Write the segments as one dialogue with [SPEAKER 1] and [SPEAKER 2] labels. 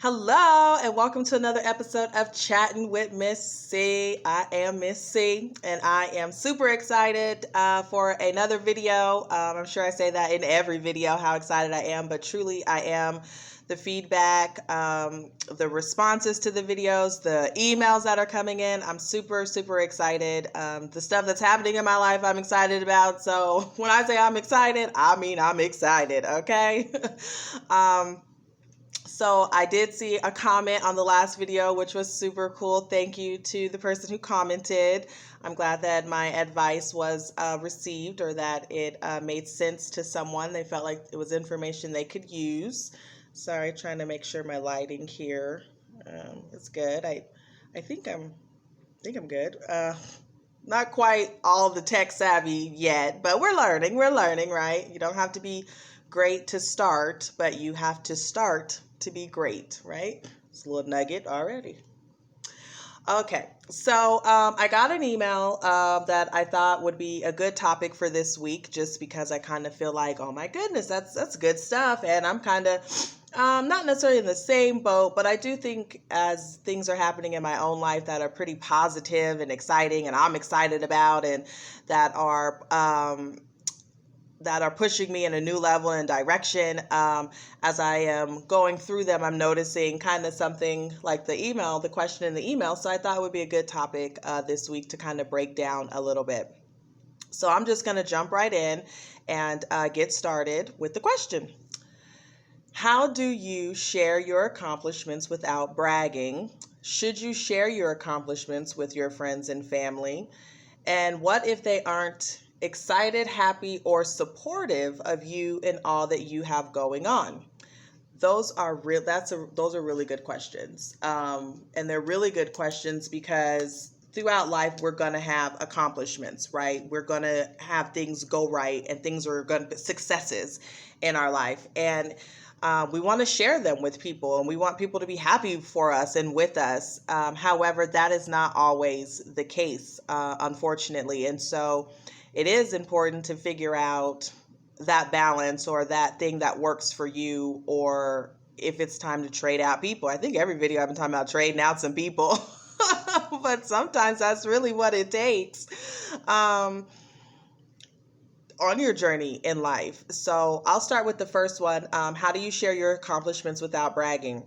[SPEAKER 1] Hello, and welcome to another episode of Chatting with Miss C. I am Miss C, and I am super excited for another video. I'm sure I say that in every video, how excited I am, but truly I am. The feedback, the responses to the videos, the emails that are coming in, I'm super, super excited. The stuff that's happening in my life, I'm excited about. So when I say I'm excited, I mean I'm excited, okay? So I did see a comment on the last video, which was super cool. Thank you to the person who commented. I'm glad that my advice was received, or that it made sense to someone. They felt like it was information they could use. Sorry, trying to make sure my lighting here is good. I think I'm good. Not quite all the tech savvy yet, but we're learning. We're learning, right? You don't have to be great to start, but you have to start to be great, right? It's a little nugget already. Okay, so I got an email that I thought would be a good topic for this week, just because I kind of feel like, oh my goodness, that's good stuff, and I'm kind of not necessarily in the same boat, but I do think as things are happening in my own life that are pretty positive and exciting, and I'm excited about, and that are pushing me in a new level and direction. As I am going through them, I'm noticing kind of something like the question in the email. So I thought it would be a good topic this week to kind of break down a little bit. So I'm just going to jump right in and get started with the question. How do you share your accomplishments without bragging? Should you share your accomplishments with your friends and family? And what if they aren't excited, happy, or supportive of you and all that you have going on? Those are really good questions. And they're really good questions because throughout life, we're going to have accomplishments, right? We're going to have things go right, and things are going to be successes in our life. And we want to share them with people, and we want people to be happy for us and with us. However, that is not always the case, unfortunately. And so it is important to figure out that balance, or that thing that works for you, or if it's time to trade out people. I think every video I've been talking about trading out some people, but sometimes that's really what it takes. On your journey in life. So I'll start with the first one. How do you share your accomplishments without bragging?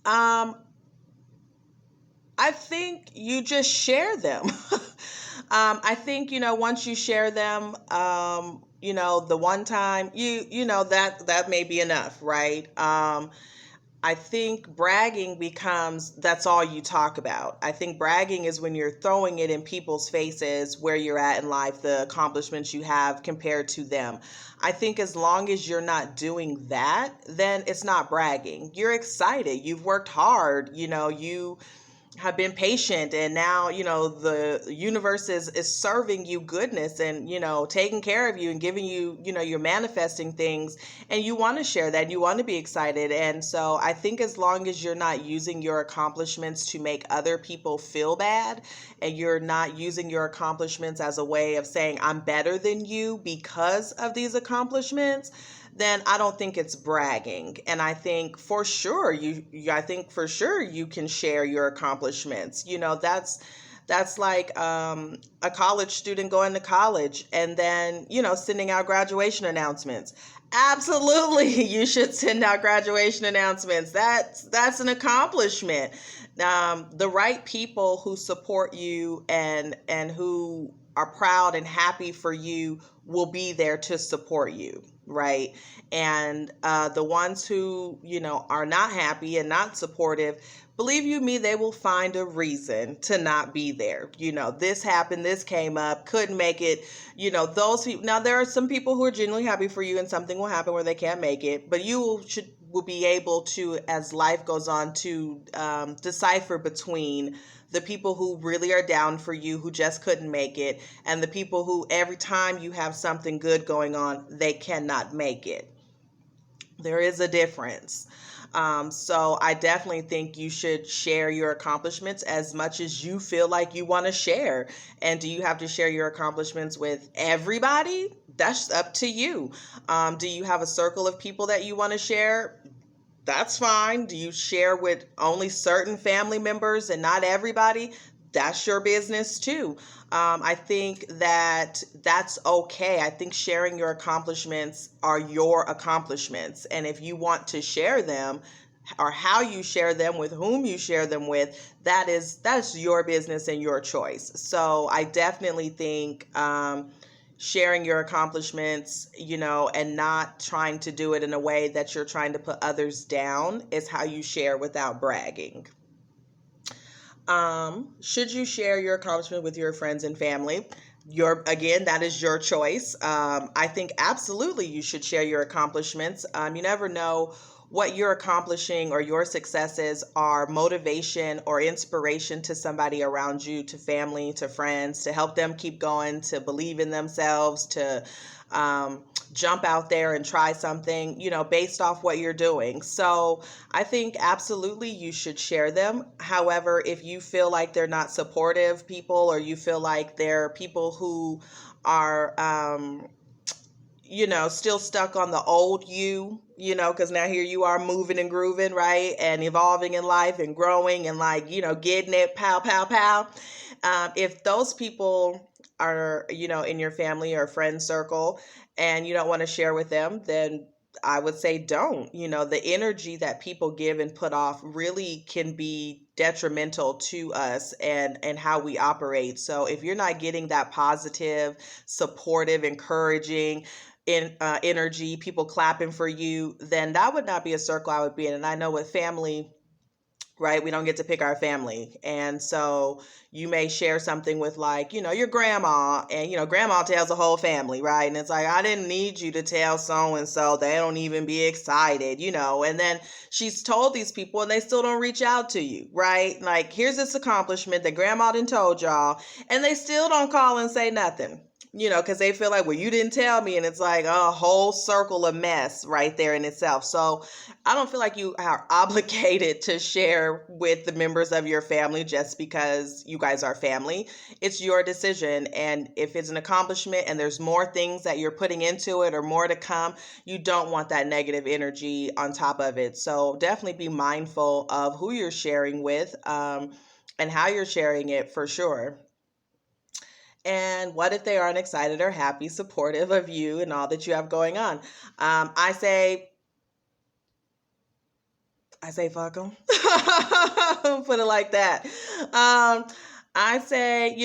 [SPEAKER 1] I think you just share them. I think, once you share them, the one time that may be enough, right? I think bragging becomes, that's all you talk about. I think bragging is when you're throwing it in people's faces, where you're at in life, the accomplishments you have compared to them. I think as long as you're not doing that, then it's not bragging. You're excited. You've worked hard. You have been patient, and now the universe is serving you goodness, and taking care of you and giving you, you're manifesting things, and you want to share that, and you want to be excited. And so I think as long as you're not using your accomplishments to make other people feel bad, and you're not using your accomplishments as a way of saying I'm better than you because of these accomplishments, then I don't think it's bragging. And I think for sure you can share your accomplishments. That's like a college student going to college and then, sending out graduation announcements. Absolutely, you should send out graduation announcements. That's an accomplishment. The right people who support you and who are proud and happy for you will be there to support you, right? And the ones who, are not happy and not supportive, believe you me, they will find a reason to not be there. This happened, this came up, couldn't make it. Those people. Now, there are some people who are genuinely happy for you, and something will happen where they can't make it, but you will be able to, as life goes on, to decipher between the people who really are down for you, who just couldn't make it, and the people who every time you have something good going on, they cannot make it. There is a difference. So I definitely think you should share your accomplishments as much as you feel like you want to share. And do you have to share your accomplishments with everybody? That's up to you. Do you have a circle of people that you want to share? That's fine. Do you share with only certain family members and not everybody? That's your business too. I think that that's okay. I think sharing your accomplishments are your accomplishments. And if you want to share them, or how you share them, with whom you share them with, that's your business and your choice. So I definitely think sharing your accomplishments, and not trying to do it in a way that you're trying to put others down, is how you share without bragging. Should you share your accomplishment with your friends and family? Again, that is your choice. I think absolutely you should share your accomplishments. You never know what you're accomplishing or your successes are motivation or inspiration to somebody around you, to family, to friends, to help them keep going, to believe in themselves, to jump out there and try something, based off what you're doing. So I think absolutely you should share them. However, if you feel like they're not supportive people, or you feel like they're people who are, still stuck on the old because now here you are moving and grooving, right? And evolving in life and growing and getting it, pow, pow, pow. If those people are, in your family or friend circle and you don't want to share with them, then I would say don't. The energy that people give and put off really can be detrimental to us and how we operate. So if you're not getting that positive, supportive, encouraging energy, people clapping for you, then that would not be a circle I would be in. And I know with family, right, we don't get to pick our family. And so you may share something with your grandma, and grandma tells the whole family, right? And it's like, I didn't need you to tell so and so, they don't even be excited, and then she's told these people and they still don't reach out to you, right? Like, here's this accomplishment that grandma done told y'all, and they still don't call and say nothing. Because they feel like, well, you didn't tell me. And it's like a whole circle of mess right there in itself. So I don't feel like you are obligated to share with the members of your family just because you guys are family. It's your decision. And if it's an accomplishment and there's more things that you're putting into it or more to come, you don't want that negative energy on top of it. So definitely be mindful of who you're sharing with, and how you're sharing it, for sure. And what if they aren't excited or happy, supportive of you and all that you have going on? I say fuck them. Put it like that. I say,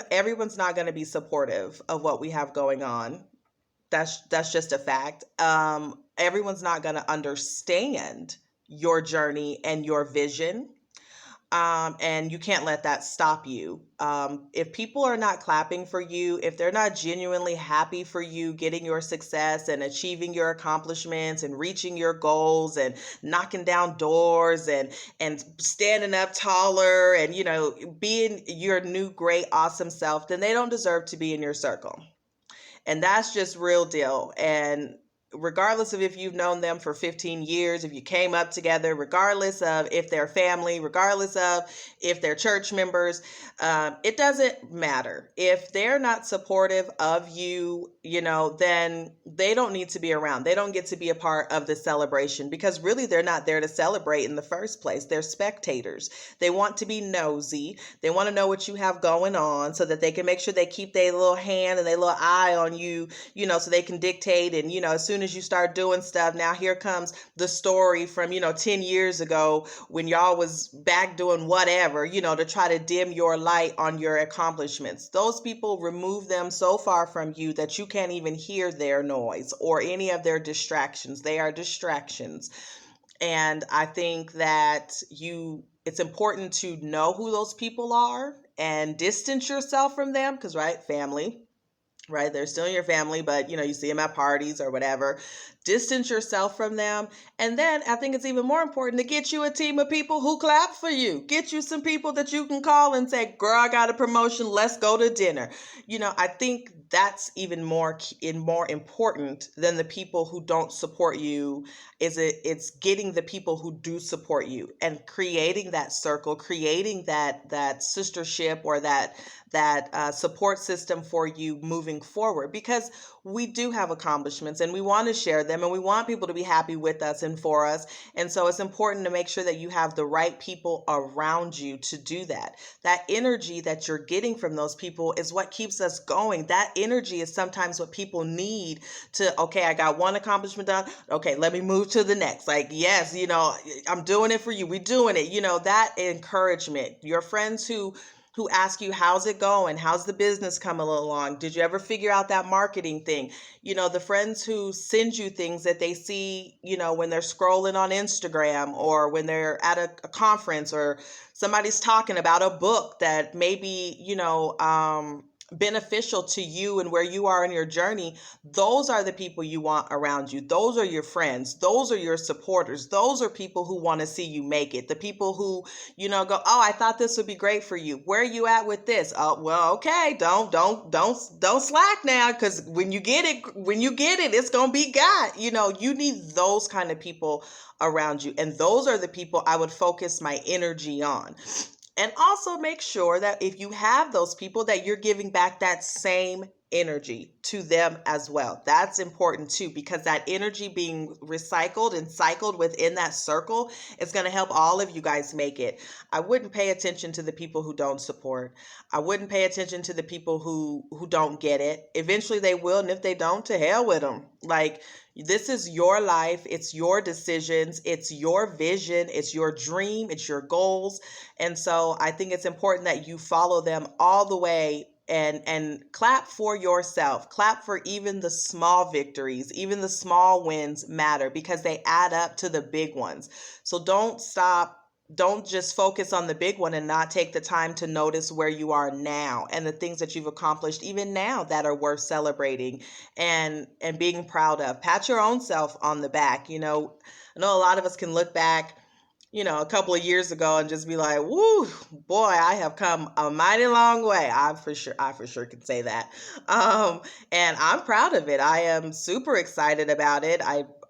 [SPEAKER 1] everyone's not going to be supportive of what we have going on. That's just a fact. Everyone's not going to understand your journey and your vision. And you can't let that stop you. If people are not clapping for you, if they're not genuinely happy for you getting your success and achieving your accomplishments and reaching your goals and knocking down doors and standing up taller and being your new great awesome self, then they don't deserve to be in your circle. And that's just real deal. And regardless of if you've known them for 15 years, if you came up together, regardless of if they're family, regardless of if they're church members, it doesn't matter. If they're not supportive of you, then they don't need to be around. They don't get to be a part of the celebration, because really they're not there to celebrate in the first place. They're spectators. They want to be nosy. They want to know what you have going on so that they can make sure they keep their little hand and their little eye on you, so they can dictate. And, as soon as you start doing stuff, now here comes the story from, 10 years ago when y'all was back doing whatever, to try to dim your light on your accomplishments. Those people, remove them so far from you that you can't even hear their noise or any of their distractions. They are distractions. And I think that it's important to know who those people are and distance yourself from them, because, right, family, right? They're still in your family, but you see them at parties or whatever. Distance yourself from them. And then I think it's even more important to get you a team of people who clap for you. Get you some people that you can call and say, girl, I got a promotion. Let's go to dinner. I think that's even more important than the people who don't support you. It's getting the people who do support you and creating that circle, creating that sistership or that support system for you moving forward, because we do have accomplishments and we want to share them. them, and we want people to be happy with us and for us. And so it's important to make sure that you have the right people around you to do that. That energy that you're getting from those people is what keeps us going. That energy is sometimes what people need to, okay, I got one accomplishment done. Okay, let me move to the next. Like, yes, I'm doing it for you. We're doing it. That encouragement. Your friends who ask you, how's it going? How's the business coming along? Did you ever figure out that marketing thing? The friends who send you things that they see, when they're scrolling on Instagram, or when they're at a conference, or somebody's talking about a book that may be, beneficial to you and where you are in your journey. Those are the people you want around you. Those are your friends. Those are your supporters. Those are people who want to see you make it. The people who, go, oh, I thought this would be great for you. Where are you at with this? Oh, well, okay. Don't slack now, because when you get it, it's going to be God. You need those kind of people around you. And those are the people I would focus my energy on. And also make sure that if you have those people, that you're giving back that same energy to them as well. That's important too, because that energy being recycled and cycled within that circle is going to help all of you guys make it. I wouldn't pay attention to the people who don't support. I wouldn't pay attention to the people who don't get it. Eventually they will, and if they don't, to hell with them. Like, this is your life. It's your decisions. It's your vision. It's your dream. It's your goals. And so I think it's important that you follow them all the way, and clap for yourself. Clap for even the small victories. Even the small wins matter, because they add up to the big ones. So don't stop. Don't just focus on the big one and not take the time to notice where you are now and the things that you've accomplished even now that are worth celebrating and being proud of. Pat your own self on the back. I know a lot of us can look back, a couple of years ago and just be like, woo, boy, I have come a mighty long way. I for sure can say that. And I'm proud of it. I am super excited about it.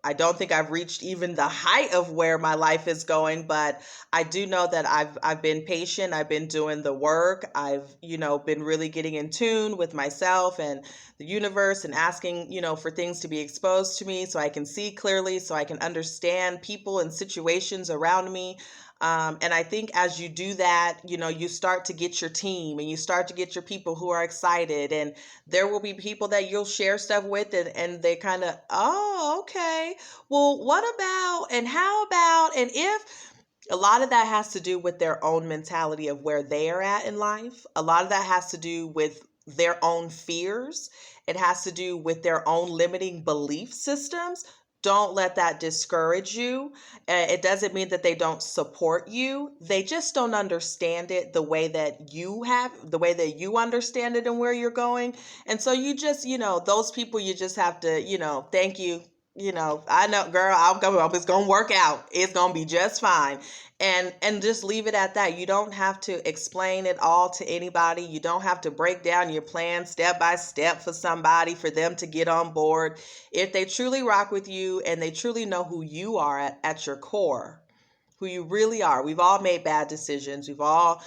[SPEAKER 1] I don't think I've reached even the height of where my life is going, but I do know that I've been patient. I've been doing the work. I've, been really getting in tune with myself and the universe, and asking, for things to be exposed to me so I can see clearly, so I can understand people and situations around me. And I think as you do that, you start to get your team, and you start to get your people who are excited, and there will be people that you'll share stuff with, and they kind of, oh, okay, well, what about, and how about, and if. A lot of that has to do with their own mentality of where they are at in life. A lot of that has to do with their own fears. It has to do with their own limiting belief systems. Don't let that discourage you. It doesn't mean that they don't support you. They just don't understand it the way that the way that you understand it and where you're going. And so you just, those people, you just have to, thank you. I know, girl, it's going to work out. It's going to be just fine. And just leave it at that. You don't have to explain it all to anybody. You don't have to break down your plan step by step for somebody, for them to get on board. If they truly rock with you and they truly know who you are at your core, who you really are. We've all made bad decisions. We've all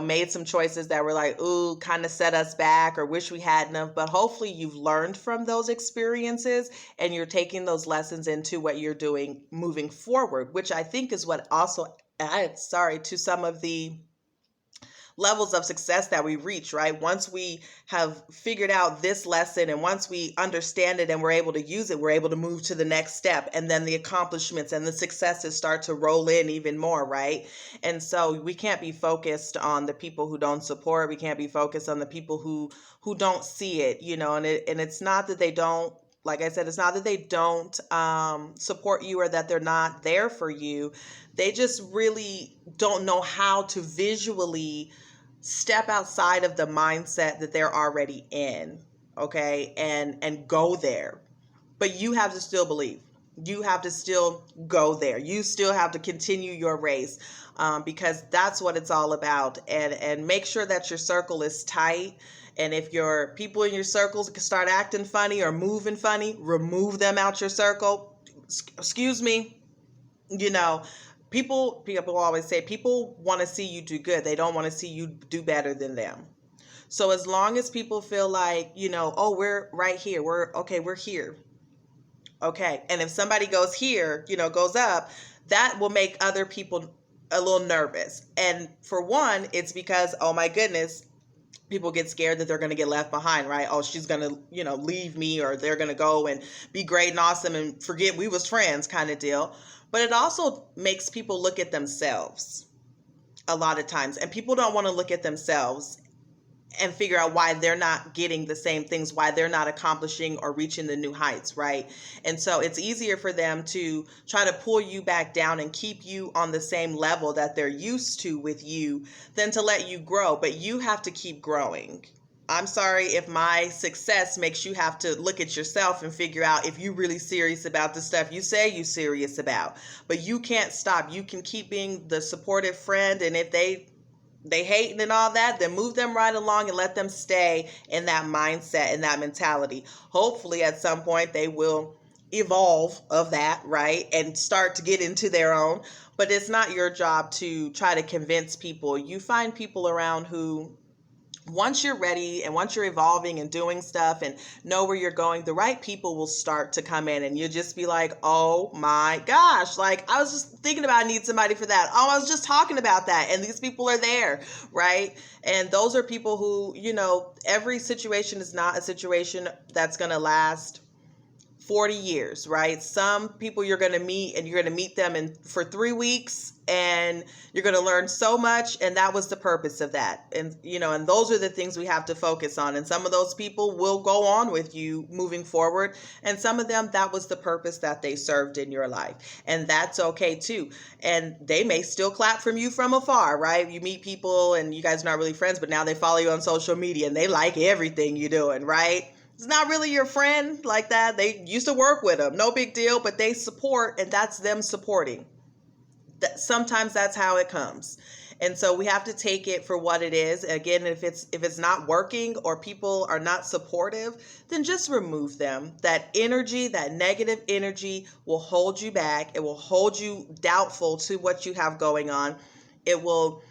[SPEAKER 1] made some choices that were like, ooh, kind of set us back, or wish we hadn't have. But hopefully you've learned from those experiences, and you're taking those lessons into what you're doing moving forward, which I think is what also adds, to some of the levels of success that we reach, right? Once we have figured out this lesson, and once we understand it and we're able to use it, we're able to move to the next step, and then the accomplishments and the successes start to roll in even more, right? And so we can't be focused on the people who don't support. We can't be focused on the people who don't see it, and it's not that they don't. Like I said, it's not that they don't support you, or that they're not there for you. They just really don't know how to visually step outside of the mindset that they're already in, okay, and go there. But you have to still believe. You have to still go there. You still have to continue your race, because that's what it's all about. And make sure that your circle is tight. And if your people in your circles start acting funny or moving funny, remove them out your circle. Excuse me. People always say people want to see you do good. They don't want to see you do better than them. So as long as people feel like, oh, we're right here. We're here. Okay. And if somebody goes here, goes up, that will make other people a little nervous. And for one, it's because, oh my goodness, people get scared that they're going to get left behind, right? Oh, she's going to, leave me, or they're going to go and be great and awesome and forget we was friends kind of deal. But it also makes people look at themselves a lot of times. And people don't want to look at themselves and figure out why they're not getting the same things, why they're not accomplishing or reaching the new heights, right? And so it's easier for them to try to pull you back down and keep you on the same level that they're used to with you than to let you grow. But you have to keep growing. I'm sorry if my success makes you have to look at yourself and figure out if you're really serious about the stuff you say you're serious about. But you can't stop. You can keep being the supportive friend, and if they hating and all that, then move them right along and let them stay in that mindset and that mentality. Hopefully at some point they will evolve of that, right? And start to get into their own. But it's not your job to try to convince people. You find people around who, once you're ready and once you're evolving and doing stuff and know where you're going, the right people will start to come in, and you'll just be like, oh my gosh, like I was just thinking about, I need somebody for that. Oh, I was just talking about that. And these people are there, right? And those are people who, every situation is not a situation that's going to last 40 years, right? Some people you're going to meet, and you're going to meet them for 3 weeks, and you're going to learn so much. And that was the purpose of that. And, and those are the things we have to focus on. And some of those people will go on with you moving forward. And some of them, that was the purpose that they served in your life. And that's okay too. And they may still clap from you from afar, right? You meet people and you guys are not really friends, but now they follow you on social media and they like everything you're doing, right? It's not really your friend like that. They used to work with them. No big deal, but they support, and that's them supporting. Sometimes that's how it comes. And so we have to take it for what it is. Again, if it's not working or people are not supportive, then just remove them. That energy, that negative energy will hold you back. It will hold you doubtful to what you have going on. It will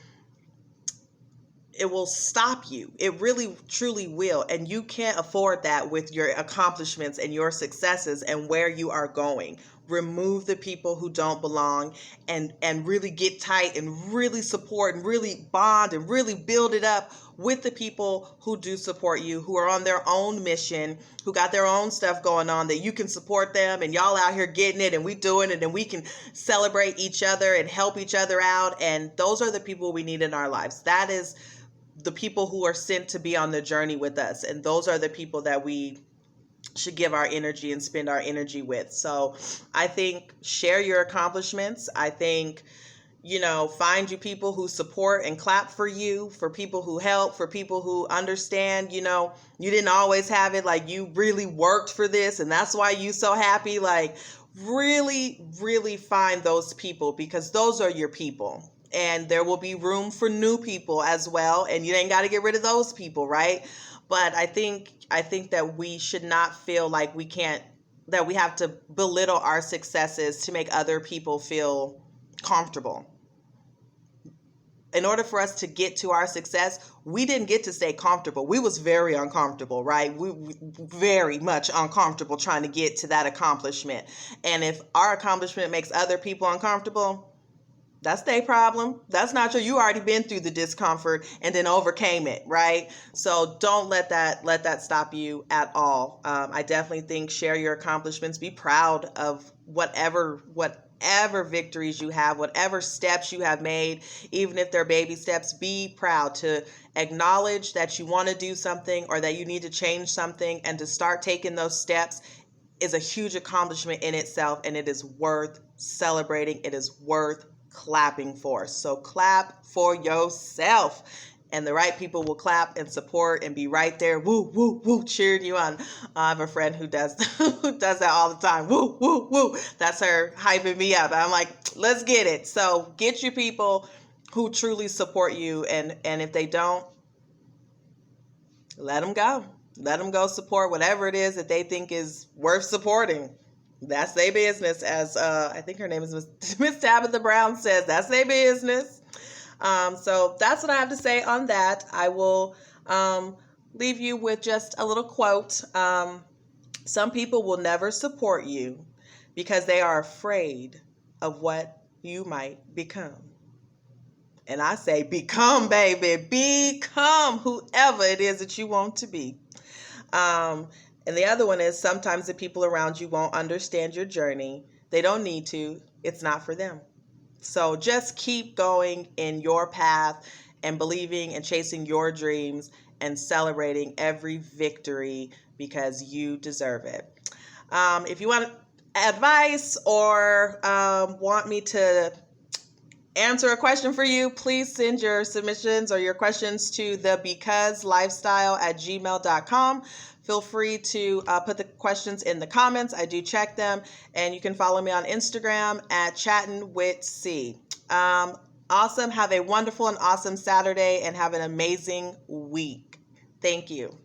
[SPEAKER 1] stop you. It really, truly will. And you can't afford that with your accomplishments and your successes and where you are going. Remove the people who don't belong, and really get tight and really support and really bond and really build it up with the people who do support you, who are on their own mission, who got their own stuff going on, that you can support them, and y'all out here getting it and we doing it, and we can celebrate each other and help each other out. And those are the people we need in our lives. That is the people who are sent to be on the journey with us. And those are the people that we should give our energy and spend our energy with. So I think share your accomplishments. I think, find you people who support and clap for you, for people who help, for people who understand, you didn't always have it. Like, you really worked for this, and that's why you so happy. Like, really, really find those people, because those are your people. And there will be room for new people as well. And you ain't got to get rid of those people, right? But I think that we should not feel like that we have to belittle our successes to make other people feel comfortable. In order for us to get to our success, we didn't get to stay comfortable. We was very uncomfortable, right? We very much uncomfortable trying to get to that accomplishment. And if our accomplishment makes other people uncomfortable, that's their problem. That's not true. You already been through the discomfort and then overcame it, right? So don't let that stop you at all. I definitely think share your accomplishments. Be proud of whatever victories you have, whatever steps you have made, even if they're baby steps. Be proud to acknowledge that you want to do something or that you need to change something, and to start taking those steps is a huge accomplishment in itself, and it is worth celebrating. It is worth clapping for. So clap for yourself, and the right people will clap and support and be right there, woo, woo, woo, cheering you on. I have a friend who does that all the time. Woo, woo, woo. That's her hyping me up. I'm like, let's get it. So get you people who truly support you, and if they don't, let them go. Let them go support whatever it is that they think is worth supporting. That's their business. As I think her name is Miss Tabitha Brown says, that's their business. So that's what I have to say on that. I will leave you with just a little quote. Some people will never support you because they are afraid of what you might become. And I say, become, baby, become whoever it is that you want to be. Um, and the other one is sometimes the people around you won't understand your journey. They don't need to. It's not for them. So just keep going in your path and believing and chasing your dreams and celebrating every victory because you deserve it. If you want advice or want me to answer a question for you, please send your submissions or your questions to thebecauselifestyle@gmail.com. Feel free to put the questions in the comments. I do check them. And you can follow me on Instagram at chattinwithc. Awesome. Have a wonderful and awesome Saturday and have an amazing week. Thank you.